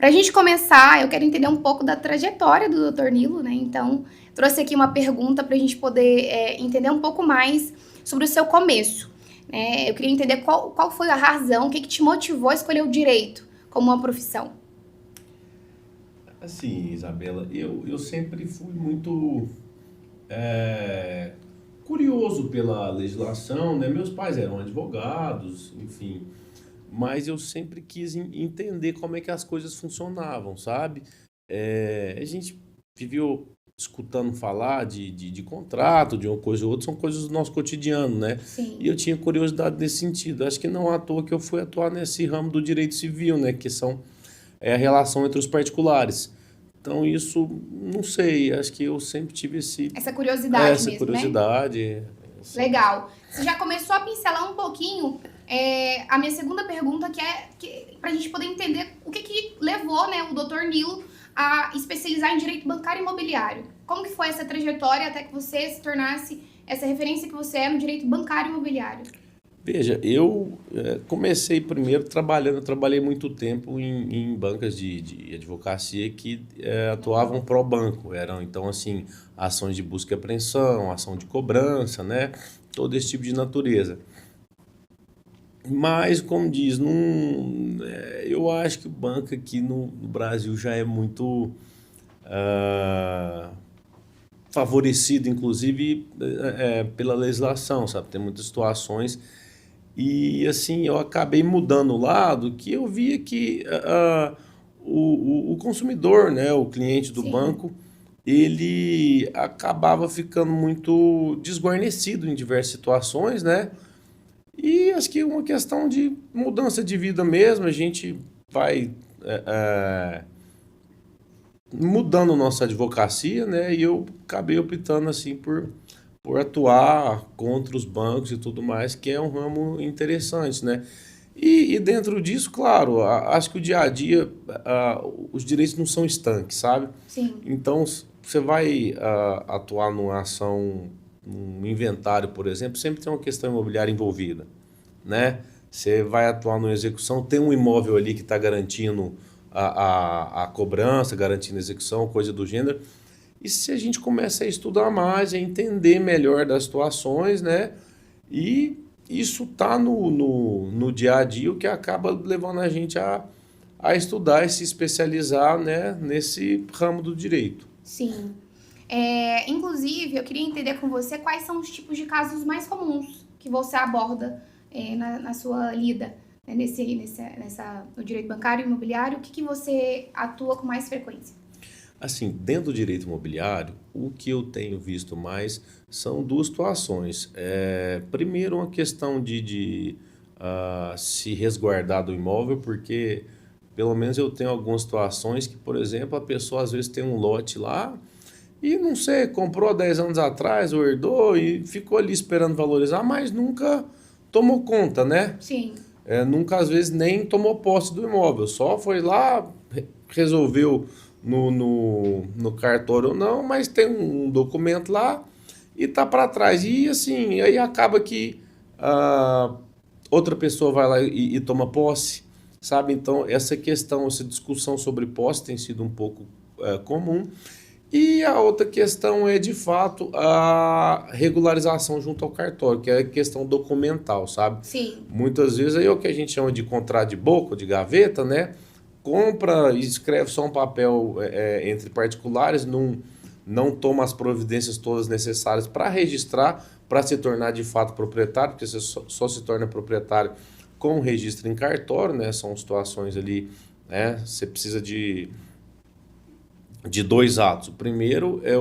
Para a gente começar, eu quero entender um pouco da trajetória do Dr. Nilo, né? Então, trouxe aqui uma pergunta para a gente poder entender um pouco mais sobre o seu começo. Né? Eu queria entender qual foi a razão, o que te motivou a escolher o direito como uma profissão. Assim, Isabela, eu sempre fui muito é, curioso pela legislação, né? Meus pais eram advogados, enfim, mas eu sempre quis entender como é que as coisas funcionavam, sabe? A gente viveu escutando falar de contrato, de uma coisa ou outra, são coisas do nosso cotidiano, né? E Sim. eu tinha curiosidade nesse sentido. Acho que não à toa que eu fui atuar nesse ramo do direito civil, né? Que é a relação entre os particulares. Então, isso, não sei, acho que eu sempre tive Essa curiosidade essa mesmo, né? curiosidade. Legal. Você já começou a pincelar um pouquinho a minha segunda pergunta, para a gente poder entender o que levou, né, o Dr. Nilo a especializar em direito bancário e imobiliário. Como que foi essa trajetória até que você se tornasse essa referência que você é no direito bancário e imobiliário? Veja, eu comecei primeiro trabalhando, eu trabalhei muito tempo em bancas de advocacia que atuavam pró banco, eram então assim, ações de busca e apreensão, ação de cobrança, né? Todo esse tipo de natureza. Mas, como diz, eu acho que o banco aqui no Brasil já é muito ah, favorecido, inclusive, pela legislação, sabe? Tem muitas situações. E, assim, eu acabei mudando o lado que eu via que o consumidor, né, o cliente do Sim. banco, ele acabava ficando muito desguarnecido em diversas situações, né? E acho que uma questão de mudança de vida mesmo, a gente vai mudando nossa advocacia, né? E eu acabei optando assim por atuar contra os bancos e tudo mais, que é um ramo interessante, né? E dentro disso, claro, acho que o dia a dia, os direitos não são estanques, sabe? Sim. Então, você vai atuar numa ação, num inventário, por exemplo, sempre tem uma questão imobiliária envolvida, né? Você vai atuar numa execução, tem um imóvel ali que está garantindo a cobrança, garantindo a execução, coisa do gênero. E se a gente começa a estudar mais, a entender melhor das situações, né? E isso tá no dia a dia, o que acaba levando a gente a estudar e se especializar, né, nesse ramo do direito. Sim. Inclusive, eu queria entender com você quais são os tipos de casos mais comuns que você aborda na sua lida, né, no direito bancário e imobiliário. O que você atua com mais frequência? Assim, dentro do direito imobiliário, o que eu tenho visto mais são duas situações. Primeiro, uma questão de se resguardar do imóvel, porque pelo menos eu tenho algumas situações que, por exemplo, a pessoa às vezes tem um lote lá e não sei, comprou há 10 anos atrás ou herdou e ficou ali esperando valorizar, mas nunca tomou conta, né? Sim. Nunca às vezes nem tomou posse do imóvel, só foi lá, resolveu no cartório ou não, mas tem um documento lá e tá para trás. E assim, aí acaba que ah, outra pessoa vai lá e toma posse, sabe? Então, essa questão, essa discussão sobre posse tem sido um pouco comum. E a outra questão é, de fato, a regularização junto ao cartório, que é a questão documental, sabe? Sim. Muitas vezes aí é o que a gente chama de contrato de boca, de gaveta, né? Compra e escreve só um papel entre particulares, não toma as providências todas necessárias para registrar, para se tornar de fato proprietário, porque você só se torna proprietário com registro em cartório, né? São situações ali, né? Você precisa de dois atos. O primeiro é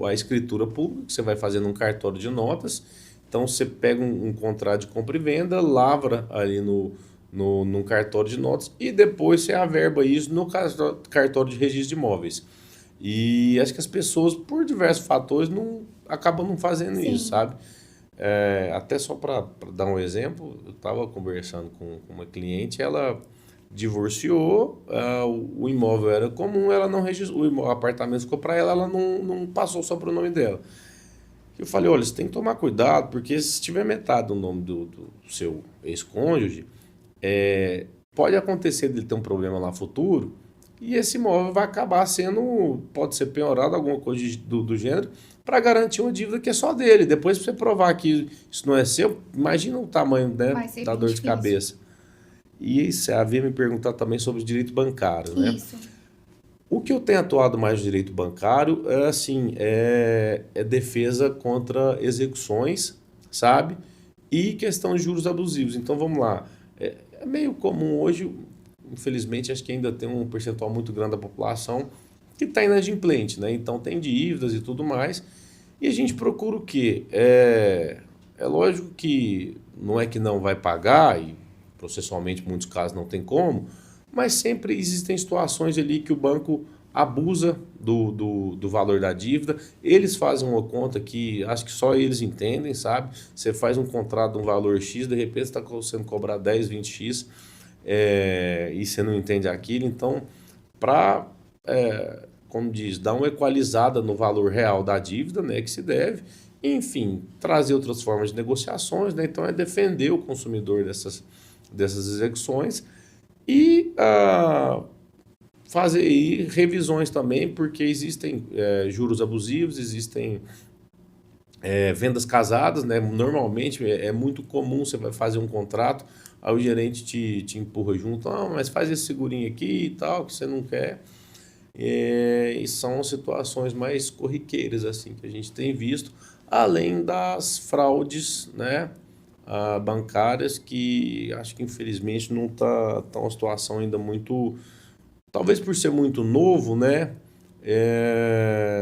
a escritura pública, que você vai fazer num cartório de notas. Então você pega um contrato de compra e venda, lavra ali num cartório de notas e depois você averba isso no cartório de registro de imóveis. E acho que as pessoas, por diversos fatores, acabam não fazendo isso, Sim. sabe? Até só para dar um exemplo, eu estava conversando com uma cliente, ela divorciou, o imóvel era comum, ela não registrou, o apartamento ficou para ela, ela não passou só para o nome dela. Eu falei, olha, você tem que tomar cuidado, porque se tiver metade do nome do seu ex-cônjuge, pode acontecer dele ter um problema lá futuro, e esse imóvel vai acabar sendo, pode ser penhorado, alguma coisa do gênero, para garantir uma dívida que é só dele. Depois, para você provar que isso não é seu, imagina o tamanho, né, Vai ser da bem dor de difícil. cabeça. E você havia me perguntado também sobre direito bancário, né? Isso. O que eu tenho atuado mais no direito bancário é assim, é defesa contra execuções, sabe? E questão de juros abusivos. Então vamos lá. É meio comum hoje, infelizmente, acho que ainda tem um percentual muito grande da população que está inadimplente, né? Então tem dívidas e tudo mais. E a gente procura o quê? É lógico que não é que não vai pagar, e processualmente, em muitos casos, não tem como, mas sempre existem situações ali que o banco abusa do valor da dívida. Eles fazem uma conta que acho que só eles entendem, sabe? Você faz um contrato de um valor X, de repente está sendo cobrado 10, 20x, e você não entende aquilo. Então, para, como diz, dar uma equalizada no valor real da dívida, né, que se deve, enfim, trazer outras formas de negociações, né? Então, é defender o consumidor dessas execuções e fazer aí revisões também, porque existem juros abusivos, existem vendas casadas, né? Normalmente é muito comum, você vai fazer um contrato, aí o gerente te empurra junto, mas faz esse segurinho aqui e tal, que você não quer. E são situações mais corriqueiras assim que a gente tem visto, além das fraudes, né, bancárias, que acho que infelizmente não tá uma situação ainda muito, talvez por ser muito novo, né?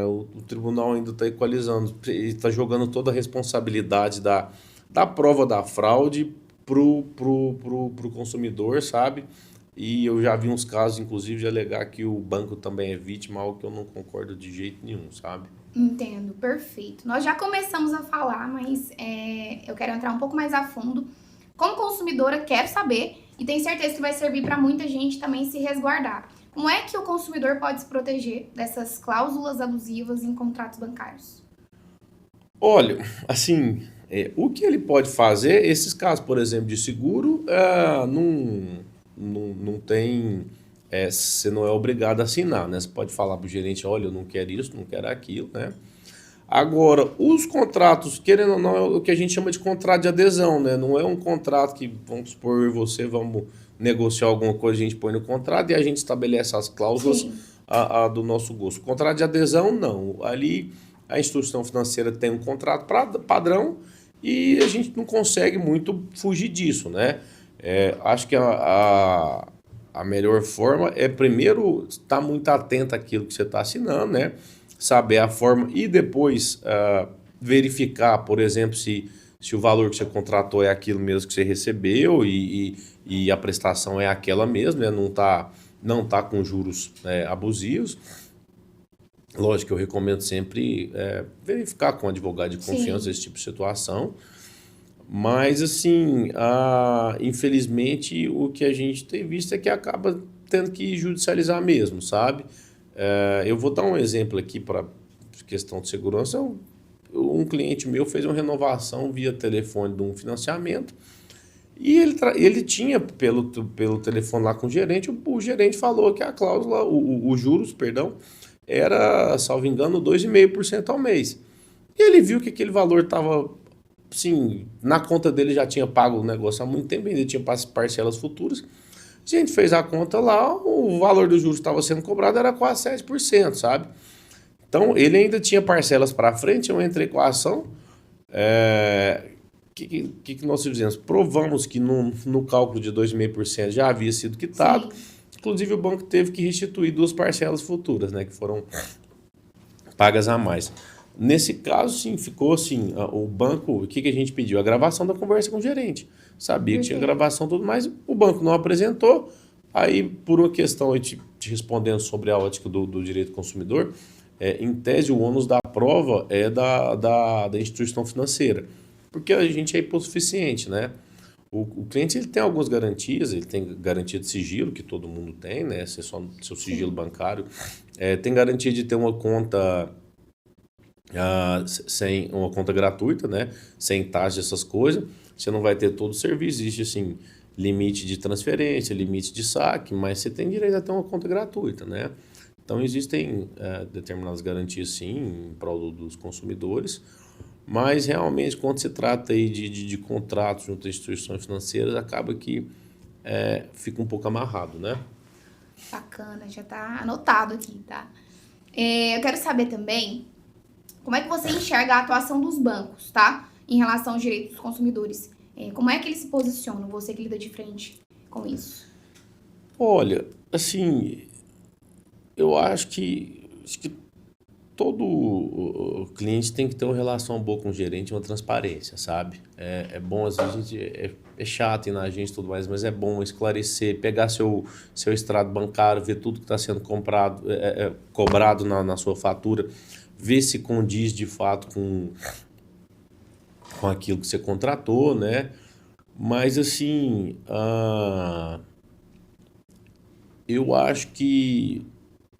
O tribunal ainda está equalizando, está jogando toda a responsabilidade da prova da fraude pro consumidor, sabe? E eu já vi uns casos, inclusive, de alegar que o banco também é vítima, algo que eu não concordo de jeito nenhum, sabe? Entendo, perfeito. Nós já começamos a falar, mas eu quero entrar um pouco mais a fundo. Como consumidora, quero saber, e tenho certeza que vai servir para muita gente também se resguardar. Como é que o consumidor pode se proteger dessas cláusulas abusivas em contratos bancários? Olha, assim, o que ele pode fazer, esses casos, por exemplo, de seguro, não tem, você não é obrigado a assinar, né? Você pode falar para o gerente, olha, eu não quero isso, não quero aquilo, né? Agora, os contratos, querendo ou não, é o que a gente chama de contrato de adesão, né? Não é um contrato que, vamos supor, eu e você vamos negociar alguma coisa, a gente põe no contrato e a gente estabelece as cláusulas Sim, do nosso gosto. Contrato de adesão, não. Ali a instituição financeira tem um contrato padrão e a gente não consegue muito fugir disso, né? Acho que a melhor forma é primeiro estar muito atento àquilo que você está assinando, né? Saber a forma e depois verificar, por exemplo, se o valor que você contratou é aquilo mesmo que você recebeu e a prestação é aquela mesmo, né? Não tá com juros abusivos. Lógico que eu recomendo sempre verificar com um advogado de confiança sim, esse tipo de situação. Mas, assim, infelizmente, o que a gente tem visto é que acaba tendo que judicializar mesmo, sabe? Eu vou dar um exemplo aqui para questão de segurança. Um cliente meu fez uma renovação via telefone de um financiamento e ele tinha pelo telefone lá com o gerente falou que a cláusula, os juros, perdão, era, salvo engano, 2,5% ao mês. E ele viu que aquele valor estava, sim, na conta dele já tinha pago o negócio há muito tempo, ainda tinha parcelas futuras. A gente fez a conta lá, o valor dos juros que estava sendo cobrado era quase 7%, sabe? Então, ele ainda tinha parcelas para frente, eu entrei com a ação. Que nós fizemos? Provamos que no cálculo de 2,5% já havia sido quitado. sim. Inclusive, o banco teve que restituir duas parcelas futuras, né, que foram pagas a mais. Nesse caso, sim, ficou assim, o banco, o que a gente pediu? A gravação da conversa com o gerente. Sabia que tinha Perfeito. gravação e tudo mais, o banco não apresentou. Aí, por uma questão, eu te respondendo sobre a ótica do direito do consumidor, em tese, o ônus da prova é da instituição financeira, porque a gente é hipossuficiente, né? O cliente ele tem algumas garantias, ele tem garantia de sigilo, que todo mundo tem, né? Seu sigilo Sim, bancário. Tem garantia de ter uma conta sem uma conta gratuita, né? Sem taxa, essas coisas. Você não vai ter todo o serviço. Existe assim limite de transferência, limite de saque, mas você tem direito a ter uma conta gratuita, né? Então, existem determinadas garantias, sim, em prol dos consumidores, mas realmente, quando se trata aí de contratos junto a instituições financeiras, acaba que fica um pouco amarrado, né? Bacana, já tá anotado aqui, tá? Eu quero saber também como é que você enxerga a atuação dos bancos, tá? Em relação aos direitos dos consumidores. Como é que eles se posicionam, você que lida de frente com isso? Olha, assim, eu acho que todo cliente tem que ter uma relação boa com o gerente, uma transparência, sabe? É bom, às vezes, a gente é chato ir na agência e tudo mais, mas é bom esclarecer, pegar seu extrato bancário, ver tudo que está sendo cobrado na sua fatura, ver se condiz de fato com aquilo que você contratou, né? Mas, assim, eu acho que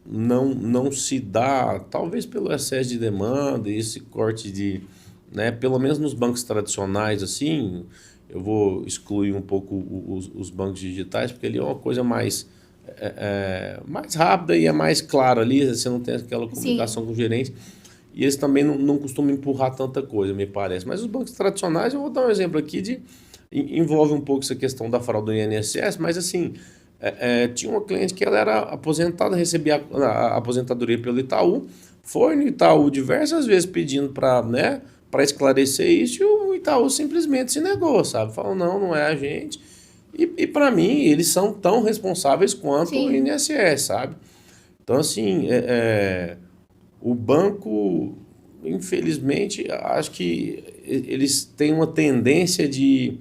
não se dá, talvez pelo excesso de demanda, esse corte de, né, pelo menos nos bancos tradicionais, assim, eu vou excluir um pouco os bancos digitais, porque ali é uma coisa mais rápida e é mais clara ali, você não tem aquela comunicação Sim. com o gerente, e eles também não costumam empurrar tanta coisa, me parece. Mas os bancos tradicionais, eu vou dar um exemplo aqui envolve um pouco essa questão da fraude do INSS, mas assim, tinha uma cliente que ela era aposentada, recebia a aposentadoria pelo Itaú, foi no Itaú diversas vezes pedindo para, né, para esclarecer isso, e o Itaú simplesmente se negou, sabe? Falou, não é a gente. E para mim, eles são tão responsáveis quanto o Sim. INSS, sabe? Então, assim, o banco, infelizmente, acho que eles têm uma tendência de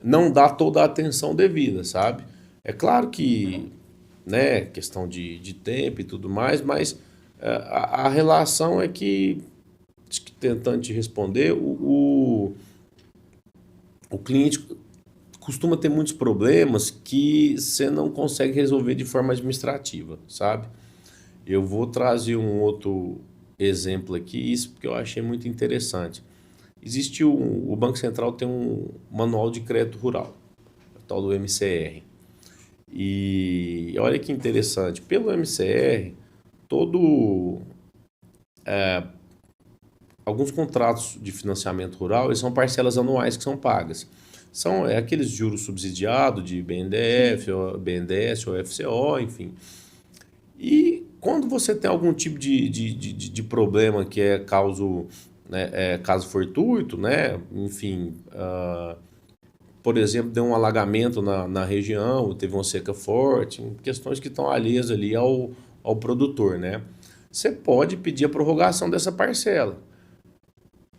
não dar toda a atenção devida, sabe? É claro que, né, questão de tempo e tudo mais, mas a relação é que, acho que tentando te responder, o cliente costuma ter muitos problemas que você não consegue resolver de forma administrativa, sabe? Eu vou trazer um outro exemplo aqui, isso porque eu achei muito interessante. O Banco Central tem um manual de crédito rural, o tal do MCR. E olha que interessante, pelo MCR, todo alguns contratos de financiamento rural, eles são parcelas anuais que são pagas. São aqueles juros subsidiados de BNDES, Sim. ou BNDES ou FCO, enfim. E quando você tem algum tipo de problema que é caso fortuito, né? Enfim, por exemplo, deu um alagamento na região, teve uma seca forte, questões que estão alheias ali ao produtor, né? Você pode pedir a prorrogação dessa parcela.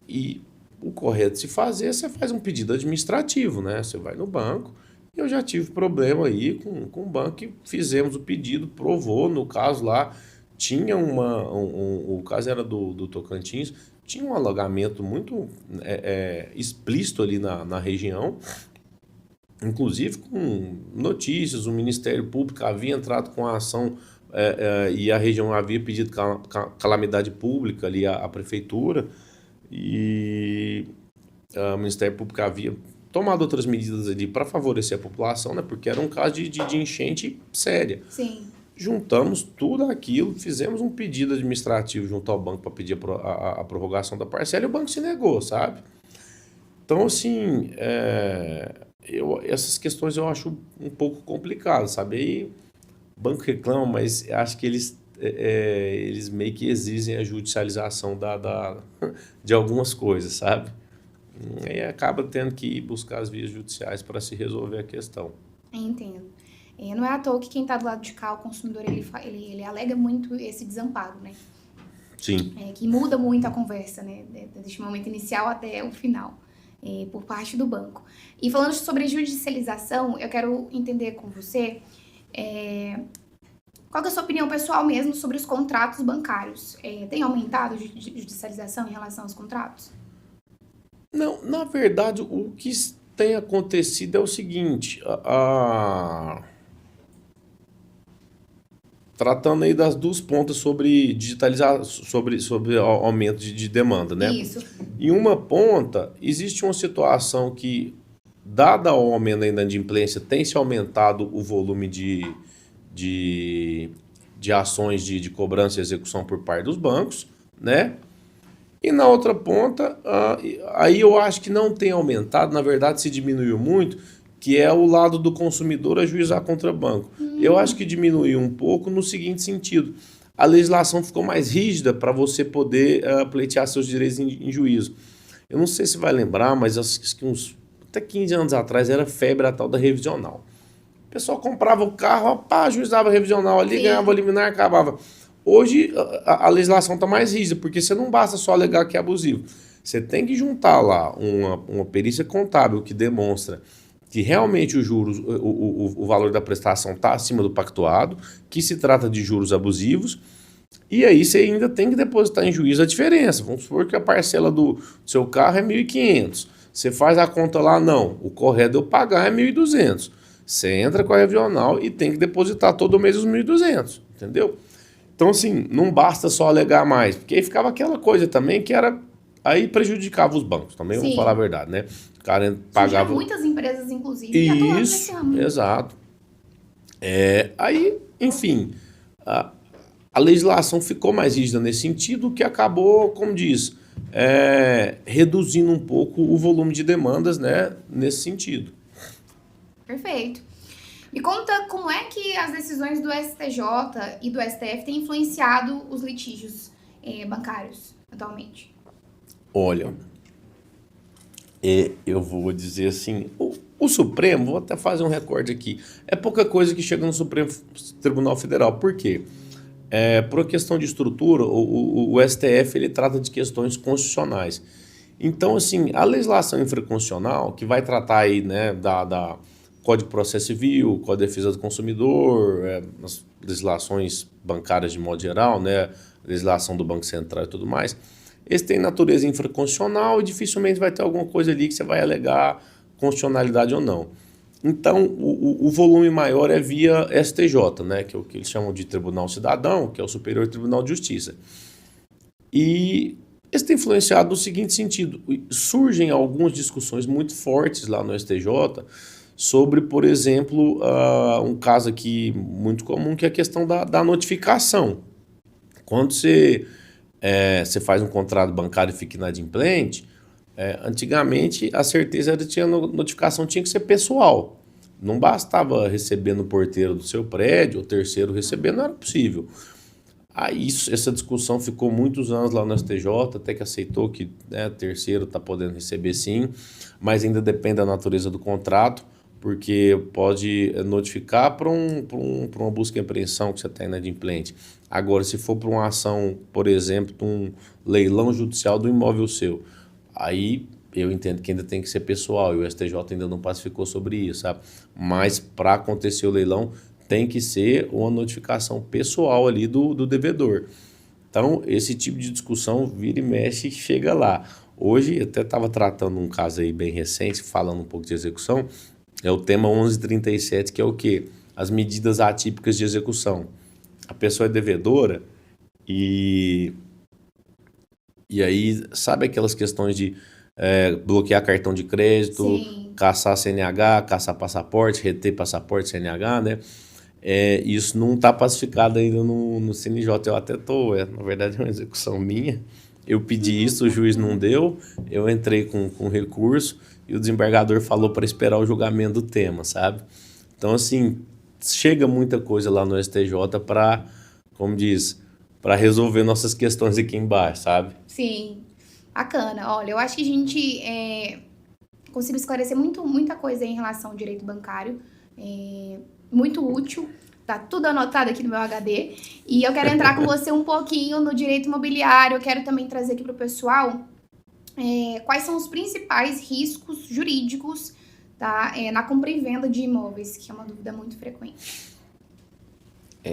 E o correto de se fazer, você faz um pedido administrativo, né? Você vai no banco. Eu já tive problema aí com o banco que fizemos o pedido, provou, no caso lá, tinha o caso era do Tocantins, tinha um alagamento muito explícito ali na região, inclusive com notícias, o Ministério Público havia entrado com a ação e a região havia pedido calamidade pública ali à prefeitura, e o Ministério Público havia tomado outras medidas ali para favorecer a população, né? Porque era um caso de enchente séria. Sim. Juntamos tudo aquilo, fizemos um pedido administrativo junto ao banco para pedir a prorrogação da parcela e o banco se negou, sabe? Então, assim, essas questões eu acho um pouco complicadas, sabe? Aí o banco reclama, mas acho que eles meio que exigem a judicialização de algumas coisas, sabe? E acaba tendo que ir buscar as vias judiciais para se resolver a questão. Entendo. Não é à toa que quem está do lado de cá, o consumidor, ele alega muito esse desamparo, né? Sim. Que muda muito a conversa, né? Desde o momento inicial até o final, por parte do banco. E falando sobre judicialização, eu quero entender com você qual que é a sua opinião pessoal mesmo sobre os contratos bancários. Tem aumentado a judicialização em relação aos contratos? Não, na verdade, o que tem acontecido é o seguinte, tratando aí das duas pontas sobre digitalizar, sobre aumento de demanda, né? Isso. Em uma ponta, existe uma situação que dada a aumento da inadimplência, tem se aumentado o volume de, de ações de cobrança e execução por parte dos bancos, né? E na outra ponta, aí eu acho que não tem aumentado, na verdade se diminuiu muito, que é o lado do consumidor ajuizar contra banco. Eu acho que diminuiu um pouco no seguinte sentido: a legislação ficou mais rígida para você poder pleitear seus direitos em juízo. Eu não sei se vai lembrar, mas acho que até 15 anos atrás era febre a tal da revisional. O pessoal comprava o carro, pá, ajuizava a revisional ali, ganhava o liminar, acabava. Hoje a legislação está mais rígida, porque você não basta só alegar que é abusivo. Você tem que juntar lá uma perícia contábil que demonstra que realmente os juros, o valor da prestação está acima do pactuado, que se trata de juros abusivos, e aí você ainda tem que depositar em juízo a diferença. Vamos supor que a parcela do seu carro é 1.500. Você faz a conta lá, não, o correto de eu pagar é 1.200. Você entra com a revisional e tem que depositar todo mês os 1.200, entendeu? Então, assim, não basta só alegar mais, porque aí ficava aquela coisa também que era... Aí prejudicava os bancos também, vamos falar a verdade, né? O cara pagava... muitas empresas, inclusive, atuando nesse ramo. Exato. Aí, enfim, a legislação ficou mais rígida nesse sentido, que acabou, como diz, reduzindo um pouco o volume de demandas, né, nesse sentido. Perfeito. Me conta como é que as decisões do STJ e do STF têm influenciado os litígios bancários atualmente? Olha, eu vou dizer assim, o Supremo, vou até fazer um recorde aqui, é pouca coisa que chega no Supremo Tribunal Federal. Por quê? Por questão de estrutura, o STF ele trata de questões constitucionais. Então, assim, a legislação infraconstitucional, que vai tratar aí, né, da Código de Processo Civil, Código de Defesa do Consumidor, as legislações bancárias de modo geral, né, legislação do Banco Central e tudo mais, eles têm natureza infraconstitucional e dificilmente vai ter alguma coisa ali que você vai alegar constitucionalidade ou não. Então, o volume maior é via STJ, né, que é o que eles chamam de Tribunal Cidadão, que é o Superior Tribunal de Justiça. E isso tem influenciado no seguinte sentido: surgem algumas discussões muito fortes lá no STJ sobre, por exemplo, um caso aqui muito comum, que é a questão da notificação. Quando você faz um contrato bancário e fica inadimplente, antigamente a certeza era que a notificação tinha que ser pessoal. Não bastava receber no porteiro do seu prédio, ou terceiro receber, não era possível. Aí essa discussão ficou muitos anos lá no STJ, até que aceitou que terceiro está podendo receber sim, mas ainda depende da natureza do contrato, porque pode notificar para uma busca e apreensão que você está inadimplente. Agora, se for para uma ação, por exemplo, um leilão judicial do imóvel seu, aí eu entendo que ainda tem que ser pessoal, e o STJ ainda não pacificou sobre isso, sabe? Mas para acontecer o leilão, tem que ser uma notificação pessoal ali do devedor. Então, esse tipo de discussão vira e mexe e chega lá. Hoje, até estava tratando um caso aí bem recente, falando um pouco de execução, é o tema 1137, que é o quê? As medidas atípicas de execução. A pessoa é devedora e aí, sabe aquelas questões de bloquear cartão de crédito, Sim. caçar CNH, caçar passaporte, reter passaporte, CNH, né? Isso não está pacificado ainda no CNJ. Eu até estou, na verdade é uma execução minha. Eu pedi isso, o juiz não deu, eu entrei com recurso e o desembargador falou para esperar o julgamento do tema, sabe? Então, assim, chega muita coisa lá no STJ para, como diz, para resolver nossas questões aqui embaixo, sabe? Sim, bacana. Olha, eu acho que a gente conseguiu esclarecer muita coisa em relação ao direito bancário, muito útil, tá tudo anotado aqui no meu HD, e eu quero entrar com você um pouquinho no direito imobiliário. Eu quero também trazer aqui para o pessoal quais são os principais riscos jurídicos, tá, na compra e venda de imóveis, que é uma dúvida muito frequente.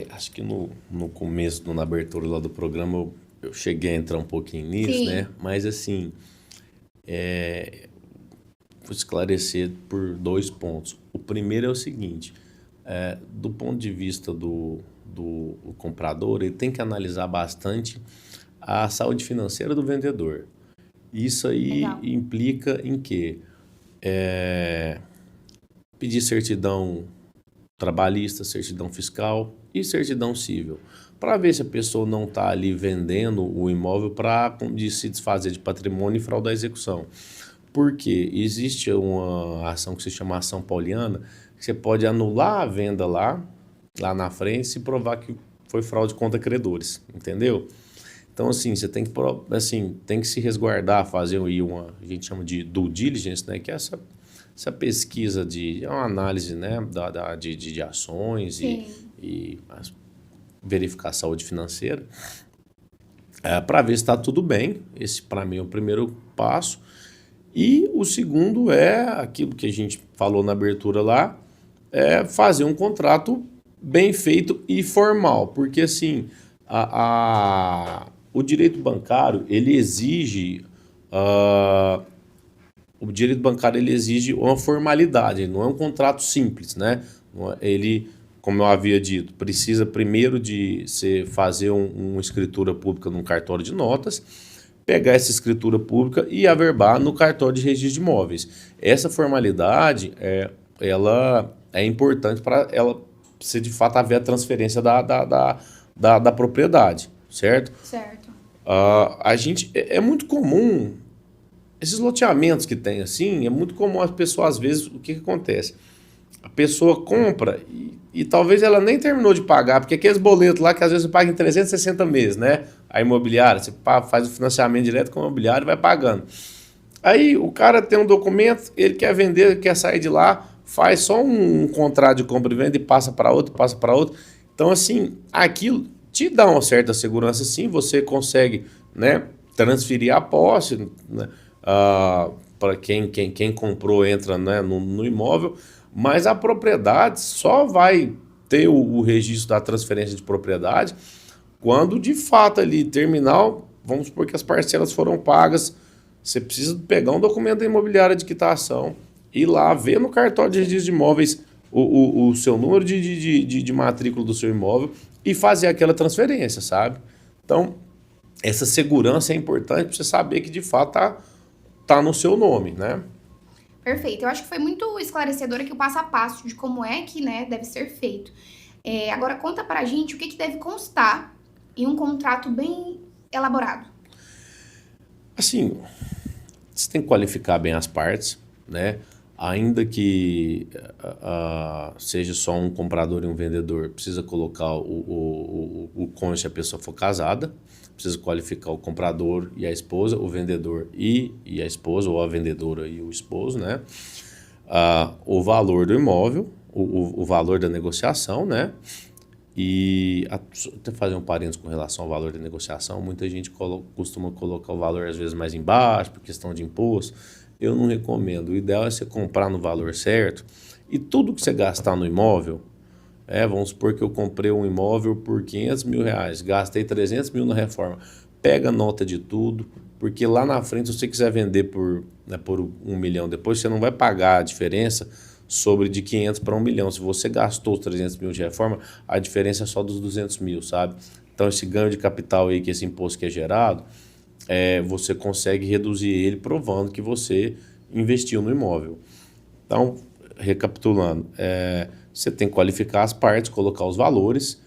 Acho que no começo, na abertura lá do programa, eu cheguei a entrar um pouquinho nisso, Sim. né? Mas assim, vou esclarecer por 2 pontos. O primeiro é o seguinte: do ponto de vista do comprador, ele tem que analisar bastante a saúde financeira do vendedor. Isso aí Legal. implica em quê? Pedir certidão trabalhista, certidão fiscal e certidão civil, para ver se a pessoa não está ali vendendo o imóvel para se desfazer de patrimônio e fraudar a execução. Porque existe uma ação que se chama ação pauliana, que você pode anular a venda lá na frente, se provar que foi fraude contra credores, entendeu? Então, assim, você tem que, tem que se resguardar, fazer aí a gente chama de due diligence, né? Que é essa pesquisa uma análise, né? De ações e verificar a saúde financeira, para ver se está tudo bem. Esse, para mim, é o primeiro passo. E o segundo é aquilo que a gente falou na abertura lá, é fazer um contrato bem feito e formal, porque assim, o direito bancário, ele exige uma formalidade, não é um contrato simples, né? Ele, como eu havia dito, precisa primeiro de fazer uma escritura pública num cartório de notas, pegar essa escritura pública e averbar no cartório de registro de imóveis. Essa formalidade, ela é importante para ela se de fato haver a transferência da propriedade, certo? Certo. A gente, é muito comum, esses loteamentos que tem assim, é muito comum as pessoas, às vezes, o que acontece? A pessoa compra e talvez ela nem terminou de pagar, porque aqueles boletos lá que às vezes você paga em 360 meses, né? A imobiliária, você faz o financiamento direto com a imobiliária e vai pagando. Aí o cara tem um documento, ele quer vender, ele quer sair de lá, faz só um contrato de compra e venda e passa para outro, passa para outro. Então, assim, aquilo te dá uma certa segurança, sim, você consegue, né, transferir a posse, né, para quem comprou entra, né, no imóvel, mas a propriedade só vai ter o registro da transferência de propriedade quando de fato ali terminal, vamos supor que as parcelas foram pagas, você precisa pegar um documento da imobiliária de quitação, ir lá ver no cartório de registro de imóveis o seu número de matrícula do seu imóvel e fazer aquela transferência, sabe? Então, essa segurança é importante para você saber que de fato tá no seu nome, né? Perfeito. Eu acho que foi muito esclarecedor aqui o passo a passo de como é que, né, deve ser feito. Agora, conta pra gente o que deve constar em um contrato bem elaborado. Assim, você tem que qualificar bem as partes, né? Ainda que seja só um comprador e um vendedor, precisa colocar o cônjuge se a pessoa for casada, precisa qualificar o comprador e a esposa, o vendedor e a esposa, ou a vendedora e o esposo, né? O valor do imóvel, o valor da negociação, né? E até fazer um parênteses com relação ao valor da negociação, muita gente costuma colocar o valor às vezes mais embaixo, por questão de imposto. Eu não recomendo. O ideal é você comprar no valor certo e tudo que você gastar no imóvel, vamos supor que eu comprei um imóvel por R$500 mil, gastei 300 mil na reforma. Pega nota de tudo, porque lá na frente, se você quiser vender por 1 milhão depois, você não vai pagar a diferença sobre de 500 para 1 milhão. Se você gastou os 300 mil de reforma, a diferença é só dos 200 mil, sabe? Então, esse ganho de capital aí, que esse imposto que é gerado, você consegue reduzir ele provando que você investiu no imóvel. Então, recapitulando, você tem que qualificar as partes, colocar os valores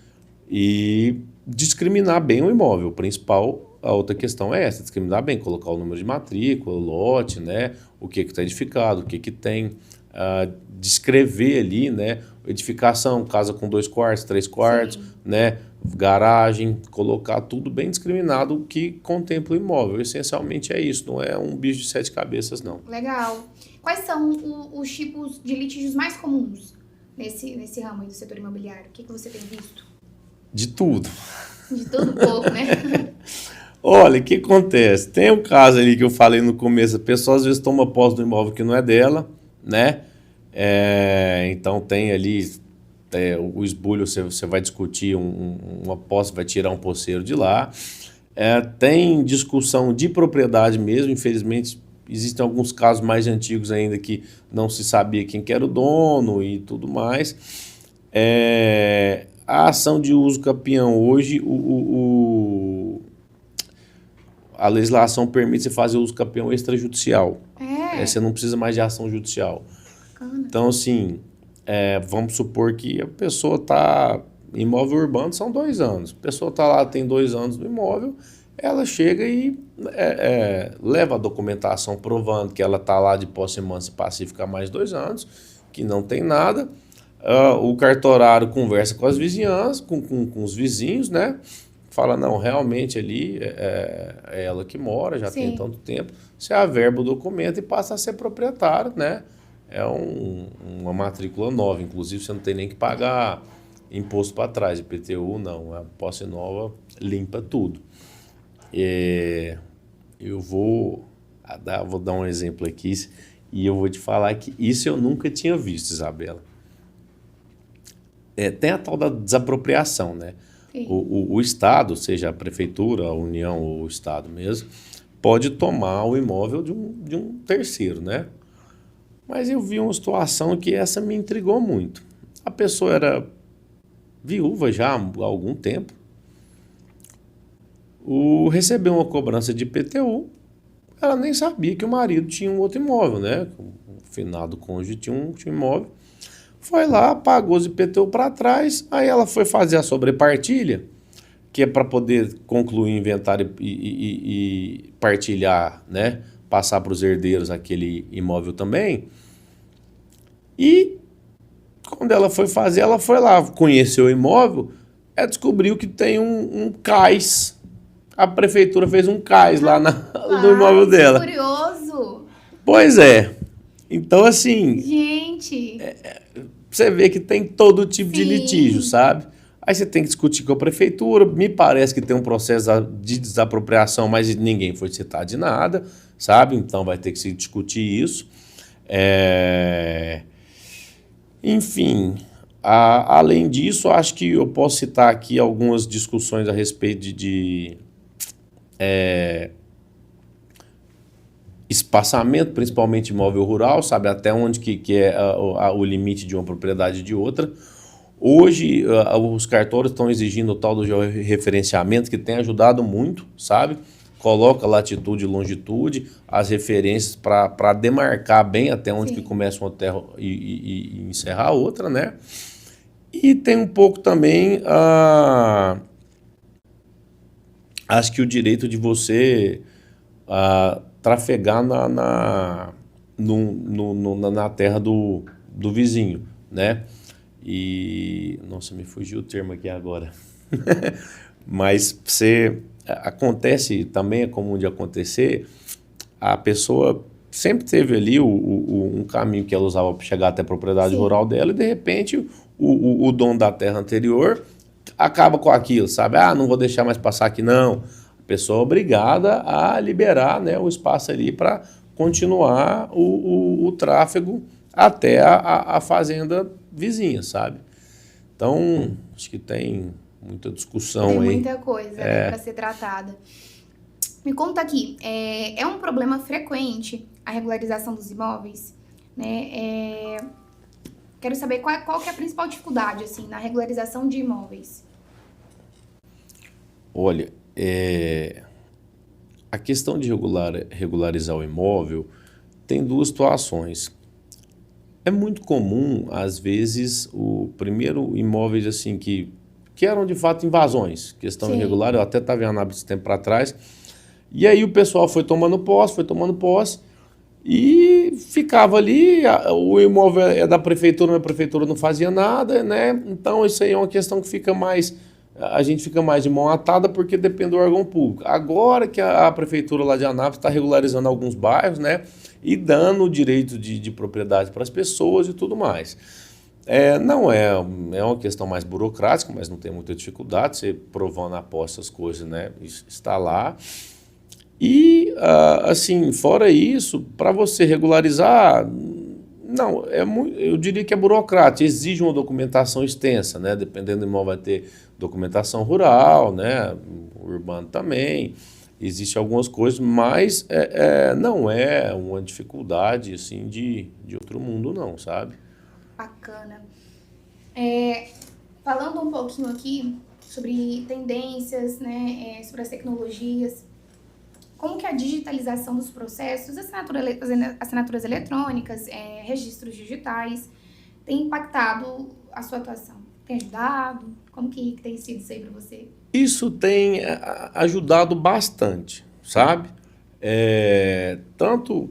e discriminar bem o imóvel. O principal, a outra questão é essa, discriminar bem, colocar o número de matrícula, o lote, né, o que está edificado, o que tem, descrever ali, né, edificação, casa com 2 quartos, 3 quartos, sim, né, garagem, colocar tudo bem discriminado que contempla o imóvel. Essencialmente é isso, não é um bicho de 7 cabeças, não. Legal. Quais são os tipos de litígios mais comuns nesse ramo aí do setor imobiliário? O que você tem visto? De tudo. De tudo pouco, né? Olha, o que acontece? Tem um caso ali que eu falei no começo, a pessoa às vezes toma posse do imóvel que não é dela, né? Então tem ali o esbulho, você vai discutir uma posse, vai tirar um posseiro de lá. Tem discussão de propriedade mesmo, infelizmente existem alguns casos mais antigos ainda que não se sabia quem que era o dono e tudo mais. A ação de uso capião hoje, a legislação permite você fazer uso capião extrajudicial. Você não precisa mais de ação judicial. Bacana. Então, assim, vamos supor que a pessoa está... Imóvel urbano são 2 anos. A pessoa está lá, tem 2 anos no imóvel, ela chega e leva a documentação provando que ela está lá de posse mansa e pacífica há mais 2 anos, que não tem nada. O cartorário conversa com as vizinhanças, com os vizinhos, né? Fala, não, realmente ali é ela que mora, já tem tanto tempo. Você averba o documento e passa a ser proprietário, né? É uma matrícula nova, inclusive você não tem nem que pagar imposto para trás, IPTU não, a posse nova limpa tudo. Eu vou dar um exemplo aqui e eu vou te falar que isso eu nunca tinha visto, Isabela. Tem a tal da desapropriação, né? O Estado, seja a Prefeitura, a União ou o Estado mesmo, pode tomar o imóvel de um terceiro, né? Mas eu vi uma situação que essa me intrigou muito. A pessoa era viúva já há algum tempo, recebeu uma cobrança de IPTU, ela nem sabia que o marido tinha um outro imóvel, né? O finado cônjuge tinha um imóvel. Foi lá, pagou os IPTU para trás, aí ela foi fazer a sobrepartilha, que é para poder concluir o inventário e partilhar, né? Passar para os herdeiros aquele imóvel também. E quando ela foi fazer, ela foi lá, conheceu o imóvel, descobriu que tem um cais. A prefeitura fez um cais lá no imóvel dela. Curioso. Pois é. Então, assim... Gente... Você vê que tem todo tipo de litígio, sabe? Aí você tem que discutir com a prefeitura. Me parece que tem um processo de desapropriação, mas ninguém foi citado de nada, sabe? Então vai ter que se discutir isso. Enfim, além disso, acho que eu posso citar aqui algumas discussões a respeito de espaçamento, principalmente imóvel rural, sabe? Até onde que é o limite de uma propriedade e de outra. Hoje, os cartórios estão exigindo o tal do georreferenciamento, que tem ajudado muito, sabe? Coloca latitude e longitude, as referências para demarcar bem até onde que começa uma terra e encerrar a outra, né? E tem um pouco também, acho que o direito de você trafegar na terra do vizinho, né? E, nossa, me fugiu o termo aqui agora. Mas acontece, também é comum de acontecer, a pessoa sempre teve ali um caminho que ela usava para chegar até a propriedade rural dela e, de repente, o dono da terra anterior acaba com aquilo, sabe? Não vou deixar mais passar aqui, não. A pessoa é obrigada a liberar, né, o espaço ali para continuar o tráfego até a fazenda vizinha, sabe? Então, acho que tem muita discussão tem aí. Tem muita coisa para ser tratada. Me conta aqui, é um problema frequente a regularização dos imóveis? Né? Quero saber qual que é a principal dificuldade assim, na regularização de imóveis. Olha, a questão de regularizar o imóvel tem duas situações. É muito comum, às vezes, imóveis assim que eram de fato invasões, questão irregular, eu até estava em Anápolis tempo para trás, e aí o pessoal foi tomando posse, e ficava ali, o imóvel é da prefeitura, mas a prefeitura não fazia nada, né? Então isso aí é uma questão que a gente fica mais de mão atada porque depende do órgão público. Agora que a prefeitura lá de Anápolis está regularizando alguns bairros, né? E dando o direito de propriedade para as pessoas e tudo mais. Não é uma questão mais burocrática, mas não tem muita dificuldade, você provando a posse as coisas, né? Isso está lá. E, assim, fora isso, para você regularizar, não, eu diria que é burocrático, exige uma documentação extensa, né? Dependendo do imóvel vai ter documentação rural, né? Urbano também, existe algumas coisas, mas não é uma dificuldade, assim, de outro mundo não, sabe? Bacana. Falando um pouquinho aqui sobre tendências, né? Sobre as tecnologias, como que a digitalização dos processos, assinaturas eletrônicas, registros digitais, tem impactado a sua atuação? Tem ajudado? Como que tem sido isso aí para você? Isso tem ajudado bastante, sabe? Tanto,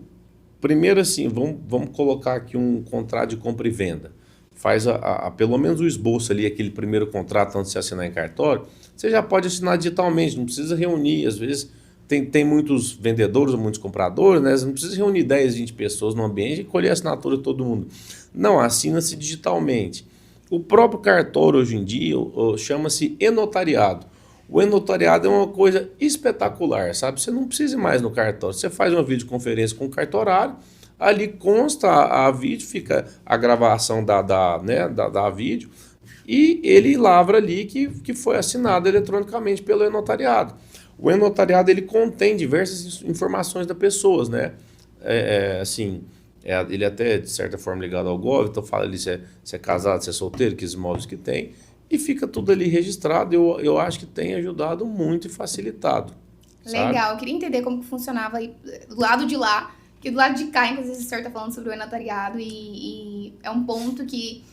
primeiro assim, vamos colocar aqui um contrato de compra e venda. Faz pelo menos o esboço ali, aquele primeiro contrato antes de você assinar em cartório, você já pode assinar digitalmente, não precisa reunir. Às vezes tem muitos vendedores, muitos compradores, né? Você não precisa reunir 10, 20 pessoas no ambiente e colher a assinatura de todo mundo. Não, assina-se digitalmente. O próprio cartório hoje em dia chama-se e-notariado. O e-notariado é uma coisa espetacular, sabe? Você não precisa ir mais no cartório. Você faz uma videoconferência com o cartorário, ali consta a vídeo, fica a gravação da vídeo, e ele lavra ali que foi assinado eletronicamente pelo e-notariado. O e-notariado ele contém diversas informações da pessoa, né? Ele até, de certa forma, ligado ao Gov, então fala ali se é casado, se é solteiro, que imóveis que tem, e fica tudo ali registrado. Eu acho que tem ajudado muito e facilitado. Legal, sabe? eu queria entender como que funcionava aí do lado de lá, que do lado de cá, inclusive, o senhor está falando sobre o e-notariado, e é um ponto que,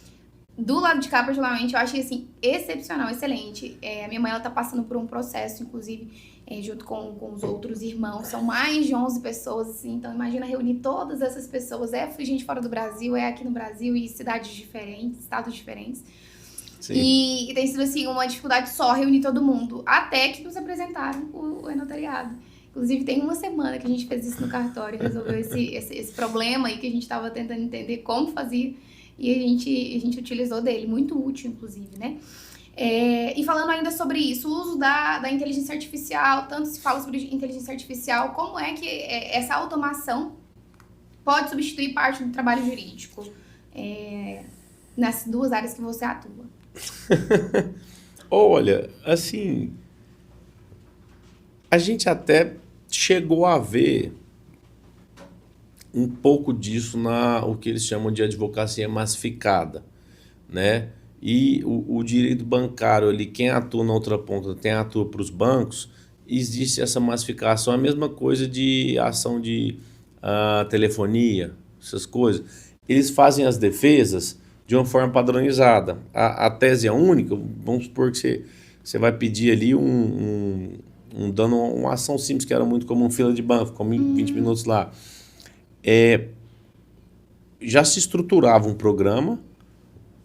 do lado de cá, particularmente, eu achei, assim, excepcional, excelente. A minha mãe, ela tá passando por um processo, inclusive, junto com os outros irmãos. São mais de 11 pessoas, assim, então imagina reunir todas essas pessoas. Gente fora do Brasil, aqui no Brasil, e cidades diferentes, estados diferentes. Sim. E tem sido, assim, uma dificuldade só reunir todo mundo, até que nos apresentaram o e-notariado. Inclusive, tem uma semana que a gente fez isso no cartório, resolveu esse problema aí que a gente estava tentando entender como fazer, e a gente utilizou dele, muito útil, inclusive, né? E falando ainda sobre isso, o uso da inteligência artificial, tanto se fala sobre inteligência artificial, como é que essa automação pode substituir parte do trabalho jurídico nas duas áreas que você atua? Olha, assim, a gente até chegou a ver um pouco disso o que eles chamam de advocacia massificada, né? E o direito bancário ali, quem atua na outra ponta, quem atua para os bancos, existe essa massificação, a mesma coisa de ação de telefonia, essas coisas. Eles fazem as defesas de uma forma padronizada. A tese é única, vamos supor que você vai pedir ali dando uma ação simples, que era muito comum, fila de banco, ficou 20 minutos lá. Já se estruturava um programa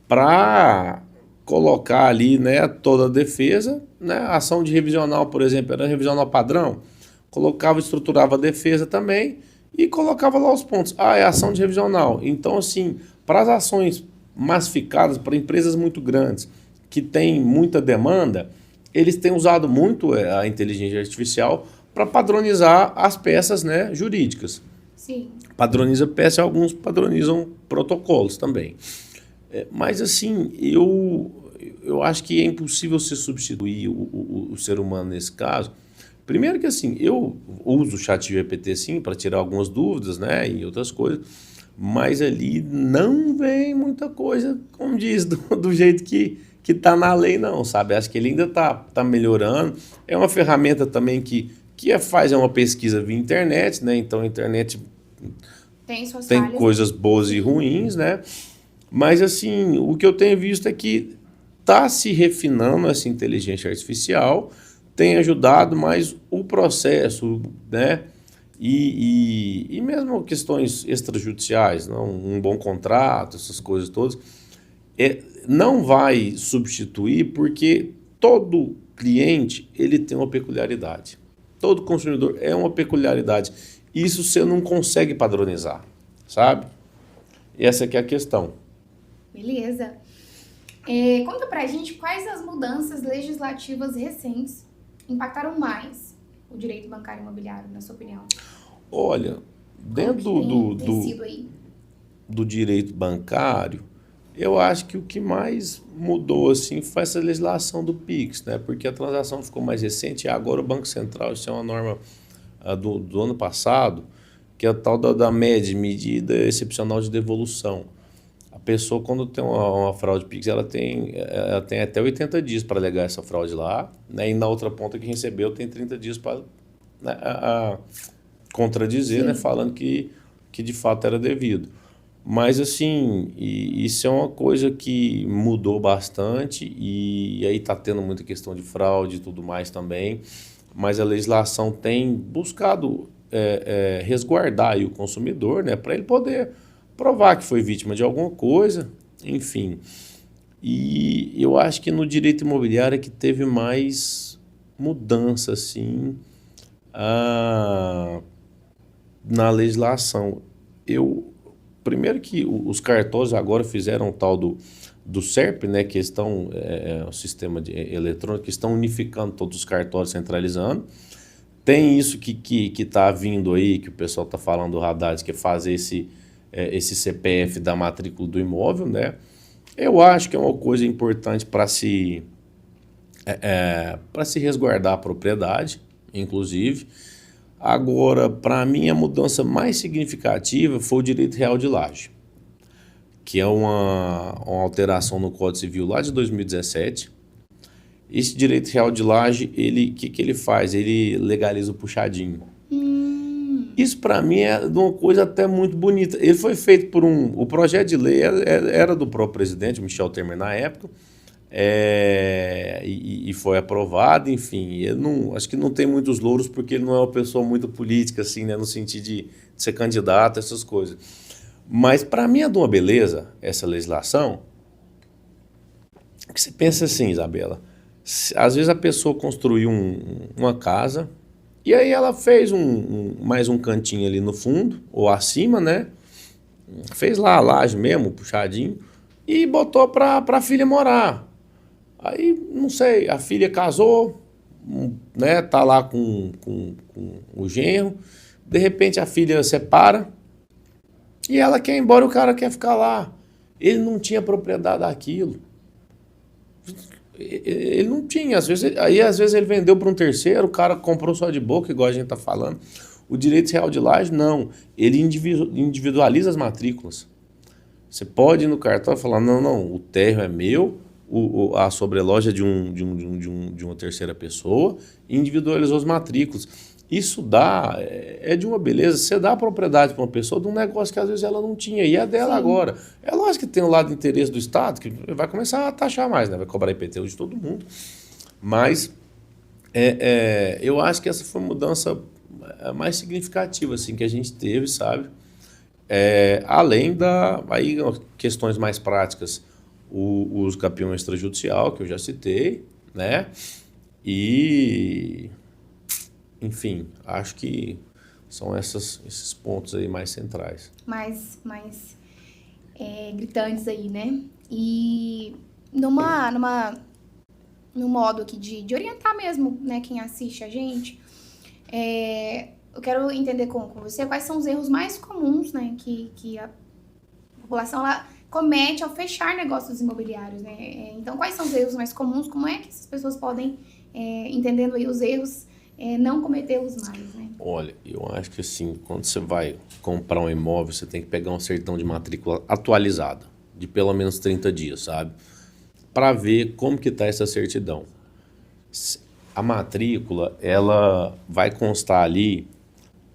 para colocar ali, né, toda a defesa, né, a ação de revisional, por exemplo, era revisional padrão, estruturava a defesa também e colocava lá os pontos. É ação de revisional. Então, assim, para as ações massificadas, para empresas muito grandes, que têm muita demanda, eles têm usado muito a inteligência artificial para padronizar as peças, né, jurídicas. Sim. Padroniza peças e alguns padronizam protocolos também. Mas, assim, eu acho que é impossível se substituir o ser humano nesse caso. Primeiro que, assim, eu uso o ChatGPT, sim, para tirar algumas dúvidas, né, e outras coisas, mas ali não vem muita coisa, como diz, do jeito que está na lei, não, sabe? Acho que ele ainda está melhorando. É uma ferramenta também que faz uma pesquisa via internet, né? Então a internet tem coisas boas e ruins, né? Mas, assim, o que eu tenho visto é que está se refinando essa inteligência artificial, tem ajudado, mas o processo, né? E mesmo questões extrajudiciais, não? Um bom contrato, essas coisas todas, não vai substituir, porque todo cliente ele tem uma peculiaridade. Todo consumidor é uma peculiaridade. Isso você não consegue padronizar, sabe? Essa que é a questão. Beleza. Conta pra gente quais as mudanças legislativas recentes impactaram mais o direito bancário imobiliário, na sua opinião? Olha, dentro do direito bancário, eu acho que o que mais mudou assim, foi essa legislação do PIX, né? Porque a transação ficou mais recente e agora o Banco Central, isso é uma norma do ano passado, que é a tal da medida excepcional de devolução. A pessoa, quando tem uma fraude PIX, ela tem até 80 dias para alegar essa fraude lá, né? E na outra ponta que recebeu tem 30 dias para contradizer, né, Sim. falando que de fato era devido. Mas assim, isso é uma coisa que mudou bastante e aí está tendo muita questão de fraude e tudo mais também. Mas a legislação tem buscado resguardar aí o consumidor, né, para ele poder provar que foi vítima de alguma coisa, enfim. E eu acho que no direito imobiliário é que teve mais mudança, assim, ah, na legislação. Primeiro que os cartórios agora fizeram o tal do SERP, né, que estão, o sistema eletrônico, que estão unificando todos os cartórios, centralizando. Tem isso que está vindo aí, que o pessoal está falando do Haddad, que é fazer esse CPF da matrícula do imóvel, né? Eu acho que é uma coisa importante para se resguardar a propriedade, inclusive. Agora, para mim, a mudança mais significativa foi o direito real de laje, que é uma alteração no Código Civil lá de 2017. Esse direito real de laje, o que ele faz? Ele legaliza o puxadinho. Isso, para mim, é uma coisa até muito bonita. Ele foi feito por o projeto de lei era do próprio presidente, Michel Temer, na época, e foi aprovado, enfim. Ele não, acho que não tem muitos louros, porque ele não é uma pessoa muito política, assim, né, no sentido de ser candidato, essas coisas. Mas, para mim, é de uma beleza essa legislação, que você pensa assim, Isabela, às vezes a pessoa construiu uma casa, e aí ela fez mais um cantinho ali no fundo, ou acima, né? Fez lá a laje mesmo, puxadinho, e botou para a filha morar. Aí, não sei, a filha casou, né? Tá lá com o genro, de repente a filha separa, e ela quer ir embora, o cara quer ficar lá. Ele não tinha propriedade daquilo. Ele não tinha, às vezes ele vendeu para um terceiro, o cara comprou só de boca, igual a gente está falando. O direito real de laje, não. Ele individualiza as matrículas. Você pode ir no cartório e falar, não, o térreo é meu, a sobreloja é de uma terceira pessoa, e individualizou as matrículas. Isso é de uma beleza. Você dá a propriedade para uma pessoa de um negócio que às vezes ela não tinha, e é dela. Sim. Agora. É lógico que tem um lado de interesse do Estado, que vai começar a taxar mais, né? Vai cobrar IPTU de todo mundo. Mas eu acho que essa foi a mudança mais significativa assim, que a gente teve, sabe? Além aí, questões mais práticas, o uso campeão extrajudicial, que eu já citei, né? E... Enfim, acho que são esses pontos aí mais centrais. Mais gritantes aí, né? E num modo aqui de orientar mesmo, né, quem assiste a gente, eu quero entender com você quais são os erros mais comuns, né, que a população ela comete ao fechar negócios imobiliários, né? Então, quais são os erros mais comuns? Como é que essas pessoas podem, entendendo aí os erros, não cometê-los mais, né? Olha, eu acho que assim, quando você vai comprar um imóvel, você tem que pegar uma certidão de matrícula atualizada, de pelo menos 30 dias, sabe? Para ver como que está essa certidão. A matrícula, ela vai constar ali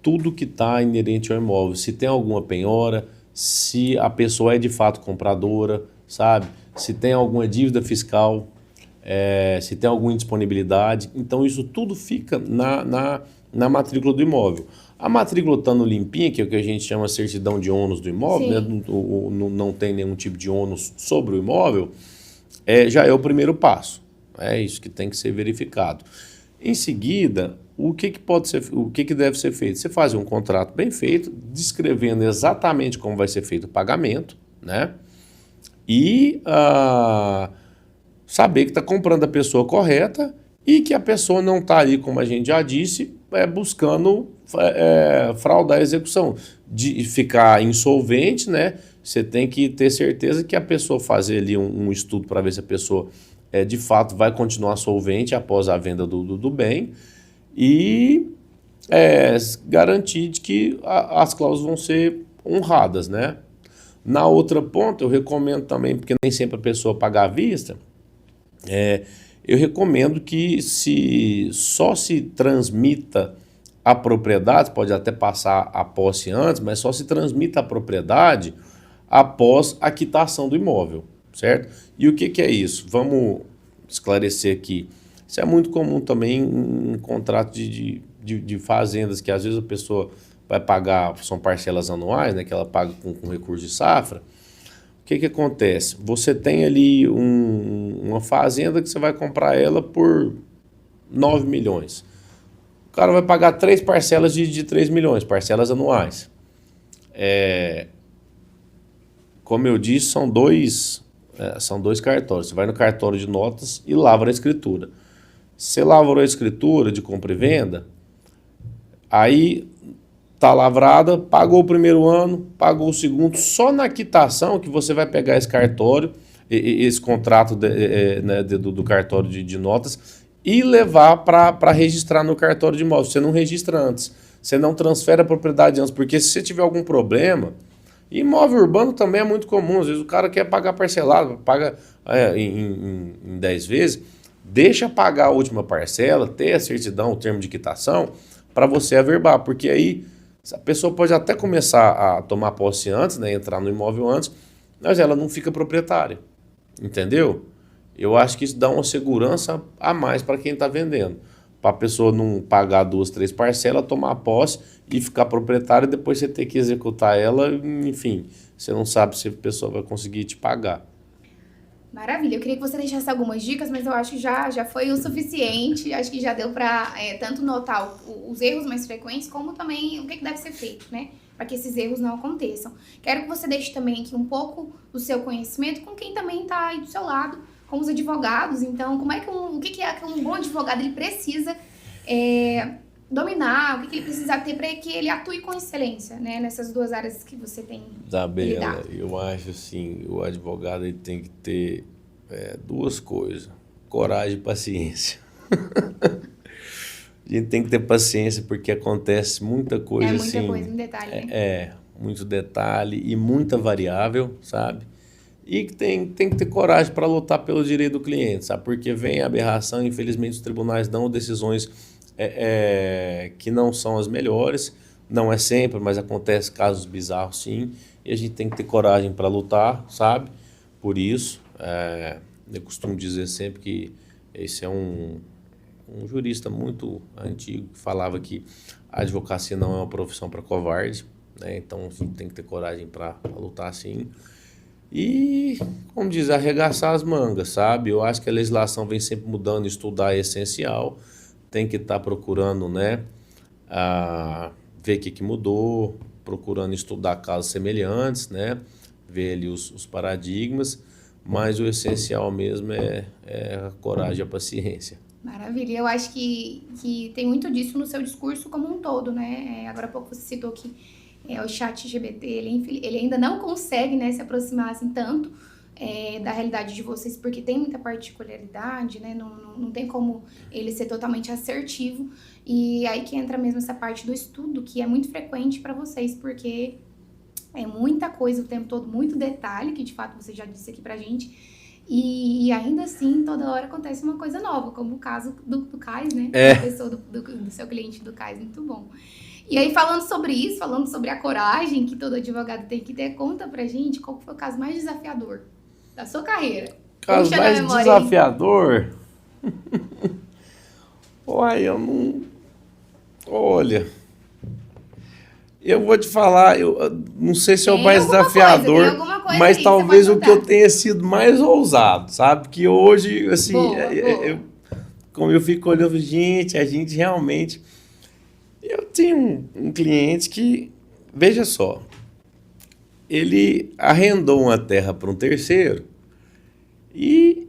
tudo que está inerente ao imóvel. Se tem alguma penhora, se a pessoa é de fato compradora, sabe? Se tem alguma dívida fiscal, se tem alguma indisponibilidade. Então, isso tudo fica na matrícula do imóvel. A matrícula estando limpinha, que é o que a gente chama certidão de ônus do imóvel, né? Não tem nenhum tipo de ônus sobre o imóvel, já é o primeiro passo. É isso que tem que ser verificado. Em seguida, o que deve ser feito? Você faz um contrato bem feito, descrevendo exatamente como vai ser feito o pagamento, né? E saber que está comprando a pessoa correta e que a pessoa não está ali, como a gente já disse, buscando fraudar a execução. De ficar insolvente, né? Você tem que ter certeza que a pessoa fazer ali um estudo para ver se a pessoa de fato vai continuar solvente após a venda do bem e garantir de que as cláusulas vão ser honradas, né? Na outra ponta, eu recomendo também, porque nem sempre a pessoa paga à vista, eu recomendo que só se transmita a propriedade, pode até passar a posse antes, mas só se transmite a propriedade após a quitação do imóvel, certo? E o que é isso? Vamos esclarecer aqui. Isso é muito comum também em contrato de fazendas, que às vezes a pessoa vai pagar, são parcelas anuais, né, que ela paga com recurso de safra. O que acontece? Você tem ali uma fazenda que você vai comprar ela por 9 milhões. O cara vai pagar 3 parcelas de 3 milhões, parcelas anuais. Como eu disse, são dois cartórios. Você vai no cartório de notas e lavra a escritura. Você lavrou a escritura de compra e venda, aí está lavrada, pagou o primeiro ano, pagou o segundo, só na quitação que você vai pegar esse cartório, esse contrato do cartório de notas e levar para registrar no cartório de imóveis. Você não registra antes, você não transfere a propriedade antes, porque se você tiver algum problema, imóvel urbano também é muito comum, às vezes o cara quer pagar parcelado, paga em 10 vezes, deixa pagar a última parcela, ter a certidão, o termo de quitação, para você averbar, porque aí a pessoa pode até começar a tomar posse antes, né, entrar no imóvel antes, mas ela não fica proprietária, entendeu? Eu acho que isso dá uma segurança a mais para quem está vendendo, para a pessoa não pagar 2, 3 parcelas, tomar posse e ficar proprietária e depois você ter que executar ela, enfim, você não sabe se a pessoa vai conseguir te pagar. Maravilha, eu queria que você deixasse algumas dicas, mas eu acho que já foi o suficiente, acho que já deu para tanto notar os erros mais frequentes, como também o que deve ser feito, né, para que esses erros não aconteçam. Quero que você deixe também aqui um pouco do seu conhecimento com quem também está aí do seu lado, com os advogados. Então, o que é que um bom advogado ele precisa dominar, o que ele precisa ter para que ele atue com excelência, né, nessas duas áreas que você tem Isabela, eu acho assim, o advogado ele tem que ter duas coisas, coragem e paciência. A gente tem que ter paciência porque acontece muita coisa assim. Muita coisa, um detalhe, né? Muito detalhe e muita variável, sabe? E que tem que ter coragem para lutar pelo direito do cliente, sabe? Porque vem a aberração, infelizmente os tribunais dão decisões que não são as melhores, não é sempre, mas acontece casos bizarros sim, e a gente tem que ter coragem para lutar, sabe? Por isso, eu costumo dizer sempre que esse é um jurista muito antigo que falava que a advocacia não é uma profissão para covarde, né? Então a gente tem que ter coragem para lutar sim. E, como diz, arregaçar as mangas, sabe? Eu acho que a legislação vem sempre mudando, estudar é essencial, tem que estar procurando, né, ver o que mudou, procurando estudar casos semelhantes, né, ver ali os paradigmas, mas o essencial mesmo é a coragem e a paciência. Maravilha, eu acho que tem muito disso no seu discurso como um todo, né? Agora há pouco você citou que o ChatGPT, ele ainda não consegue, né, se aproximar assim tanto da realidade de vocês, porque tem muita particularidade, né? Não tem como ele ser totalmente assertivo. E aí que entra mesmo essa parte do estudo, que é muito frequente para vocês, porque é muita coisa o tempo todo, muito detalhe, que de fato você já disse aqui pra gente. E ainda assim, toda hora acontece uma coisa nova, como o caso do Cais, né? A pessoa do seu cliente do Cais, muito bom. E aí, falando sobre isso, falando sobre a coragem que todo advogado tem que ter, conta pra gente qual foi o caso mais desafiador da sua carreira. Caso mais desafiador? Olha, eu vou te falar, eu não sei se é o mais desafiador, mas talvez o que eu tenha sido mais ousado, sabe? Que hoje, assim, como eu fico olhando, gente, a gente realmente... Eu tenho um cliente que, veja só, ele arrendou uma terra para um terceiro e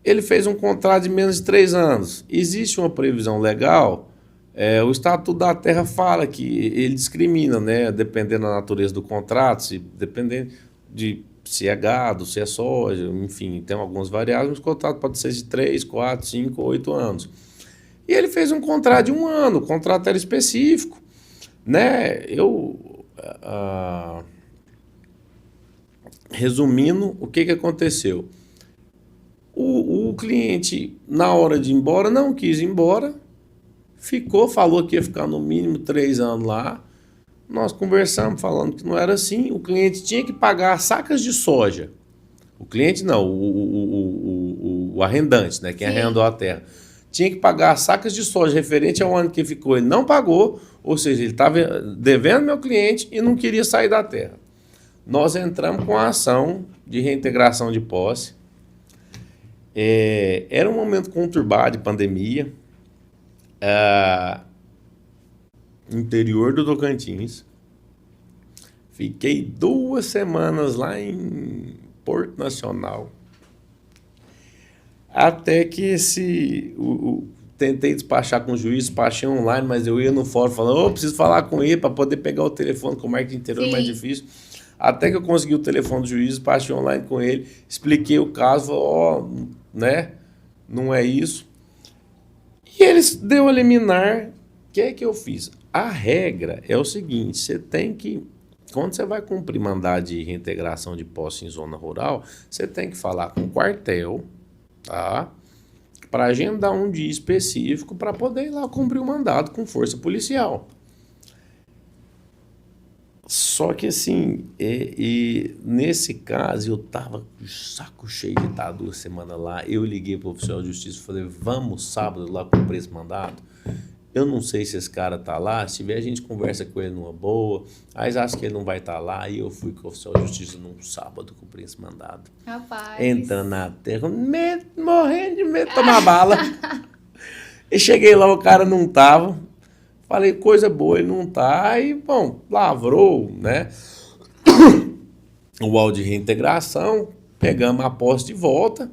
ele fez um contrato de menos de 3 anos. Existe uma previsão legal, o Estatuto da Terra fala que ele discrimina, né, dependendo da natureza do contrato, dependendo de se é gado, se é soja, enfim, tem algumas variáveis, mas o contrato pode ser de 3, 4, 5, 8 anos. E ele fez um contrato de 1 ano, o contrato era específico, né? Resumindo, o que aconteceu? O cliente, na hora de ir embora, não quis ir embora, falou que ia ficar no mínimo 3 anos lá. Nós conversamos falando que não era assim. O cliente tinha que pagar sacas de soja. O cliente não, o arrendante, né? Quem arrendou a terra. Tinha que pagar sacas de soja referente ao ano que ficou. Ele não pagou, ou seja, ele estava devendo meu cliente e não queria sair da terra. Nós entramos com a ação de reintegração de posse. Era um momento conturbado de pandemia. Interior do Tocantins. Fiquei 2 semanas lá em Porto Nacional. Até que tentei despachar com o juiz, despachei online, mas eu ia no fórum falando, preciso falar com ele para poder pegar o telefone, com o marketing interior é mais difícil. Até que eu consegui o telefone do juiz, despachei online com ele, expliquei o caso, falei, né, não é isso. E eles deu a liminar. O que é que eu fiz? A regra é o seguinte, você tem que, quando você vai cumprir mandado de reintegração de posse em zona rural, você tem que falar com o quartel, tá? Para agendar um dia específico para poder ir lá cumprir o mandado com força policial. Só que assim, nesse caso eu tava com o saco cheio de estar 2 semanas lá. Eu liguei pro oficial de justiça e falei, vamos sábado lá cumprir esse mandado? Eu não sei se esse cara tá lá, se tiver a gente conversa com ele numa boa, mas acho que ele não vai estar lá. E eu fui com o oficial de justiça num sábado cumprir esse mandado. Rapaz. Entrando na terra, morrendo de medo de tomar bala. E cheguei lá, o cara não tava. Falei, coisa boa, ele não tá. Aí, bom, lavrou, né? O áudio de reintegração, pegamos a posse de volta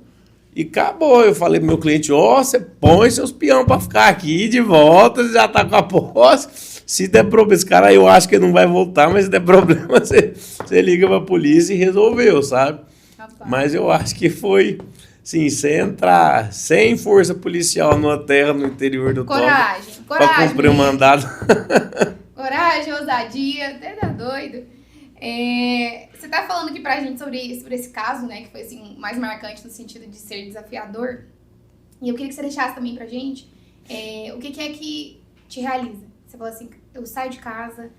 e acabou. Eu falei pro meu cliente, você põe seus peão pra ficar aqui de volta, você já tá com a posse. Se der problema, esse cara eu acho que ele não vai voltar, mas se der problema, você liga pra polícia e resolveu, sabe? Rapaz. Mas eu acho que foi, sim, você entrar sem força policial numa terra no interior do coragem, pra cumprir o mandado. Coragem, ousadia, até tá doido. Você tá falando aqui pra gente sobre esse caso, né, que foi assim, mais marcante no sentido de ser desafiador. E eu queria que você deixasse também pra gente o que é que te realiza. Você falou assim, eu saio de casa,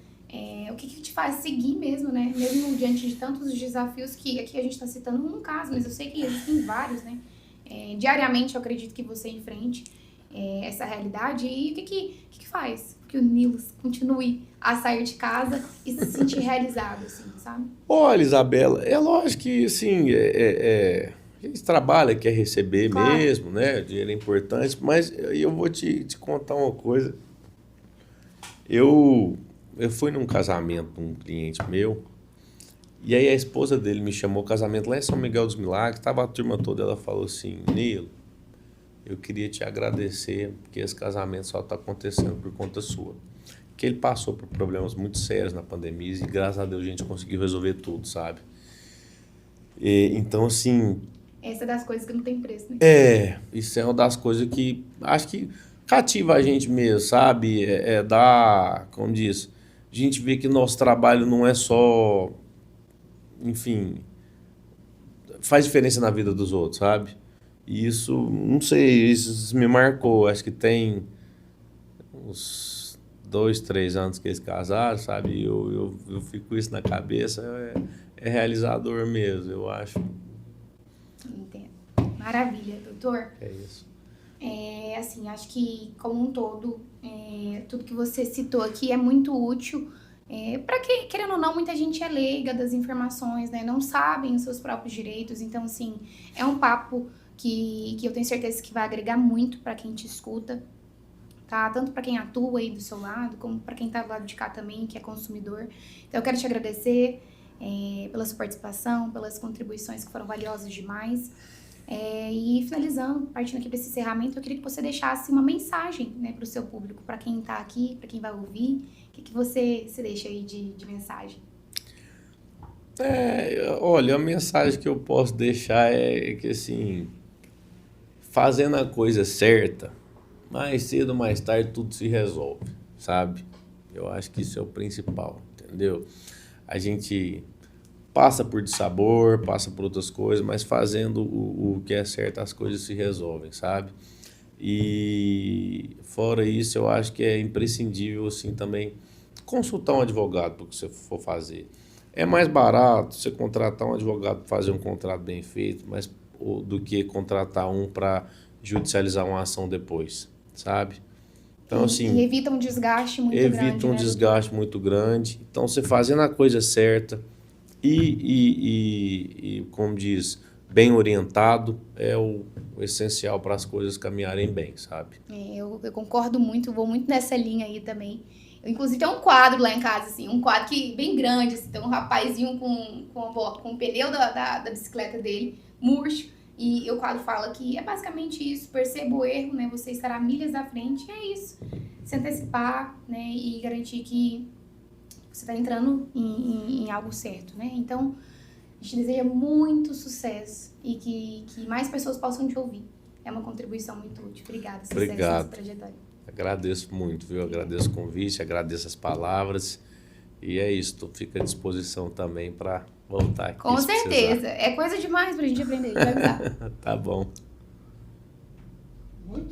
o que te faz seguir mesmo, né? Mesmo diante de tantos desafios que aqui a gente tá citando um caso, mas eu sei que existem vários, né? Diariamente eu acredito que você enfrente essa realidade. E o que faz que o Nilos continue a sair de casa e se sentir realizado, assim, sabe? Olha, Isabela, é lógico que, assim, a gente trabalha, quer receber claro. Mesmo, né? O dinheiro é importante, mas eu vou te contar uma coisa. Eu fui num casamento de um cliente meu, e aí a esposa dele me chamou ao casamento lá em São Miguel dos Milagres, estava a turma toda, ela falou assim, Nilo, eu queria te agradecer, porque esse casamento só está acontecendo por conta sua. Que ele passou por problemas muito sérios na pandemia e graças a Deus a gente conseguiu resolver tudo, sabe? Então, assim... Essa é das coisas que não tem preço, né? Isso é uma das coisas que acho que cativa a gente mesmo, sabe? Dar, como diz, a gente vê que nosso trabalho não é só, enfim, faz diferença na vida dos outros, sabe? E isso, não sei, isso me marcou. Acho que tem uns 2, 3 anos que eles casaram, sabe? Eu fico com isso na cabeça, é realizador mesmo, eu acho. Entendo. Maravilha, doutor. É isso. Assim, acho que como um todo, tudo que você citou aqui é muito útil. Para que, querendo ou não, muita gente é leiga das informações, né? Não sabem os seus próprios direitos. Então, assim, é um papo que eu tenho certeza que vai agregar muito para quem te escuta, tá? Tanto para quem atua aí do seu lado, como para quem tá do lado de cá também, que é consumidor. Então, eu quero te agradecer pela sua participação, pelas contribuições que foram valiosas demais. E finalizando, partindo aqui para esse encerramento, eu queria que você deixasse uma mensagem, né, para o seu público, para quem está aqui, para quem vai ouvir. O que você se deixa aí de mensagem? Olha, a mensagem que eu posso deixar é que, assim, fazendo a coisa certa, mais cedo ou mais tarde tudo se resolve, sabe? Eu acho que isso é o principal, entendeu? A gente passa por dissabor, passa por outras coisas, mas fazendo o que é certo, as coisas se resolvem, sabe? E Fora isso, eu acho que é imprescindível, assim, também consultar um advogado para o que você for fazer. É mais barato você contratar um advogado para fazer um contrato bem feito, mas do que contratar um para judicializar uma ação depois, sabe? Então, assim, E evita um desgaste muito grande, evita um né, desgaste muito grande. Então, você fazendo a coisa certa e como diz, bem orientado é o essencial para as coisas caminharem bem, sabe? Eu concordo muito, vou muito nessa linha aí também. Eu, inclusive, tem um quadro lá em casa, assim, um quadro que bem grande, assim, tem um rapazinho com o pneu da bicicleta dele, murcho, e o quadro fala que é basicamente isso, perceba o erro, né, você estará milhas à frente, é isso, se antecipar, né, e garantir que você está entrando em algo certo, né, então a gente deseja muito sucesso e que mais pessoas possam te ouvir. É uma contribuição muito útil. Obrigada, sucesso Obrigado. nessa trajetória. Agradeço muito, viu? Agradeço o convite, agradeço as palavras. E é isso, tu fica à disposição também para voltar aqui. Com certeza. É coisa demais pra gente aprender, vai usar. Tá bom.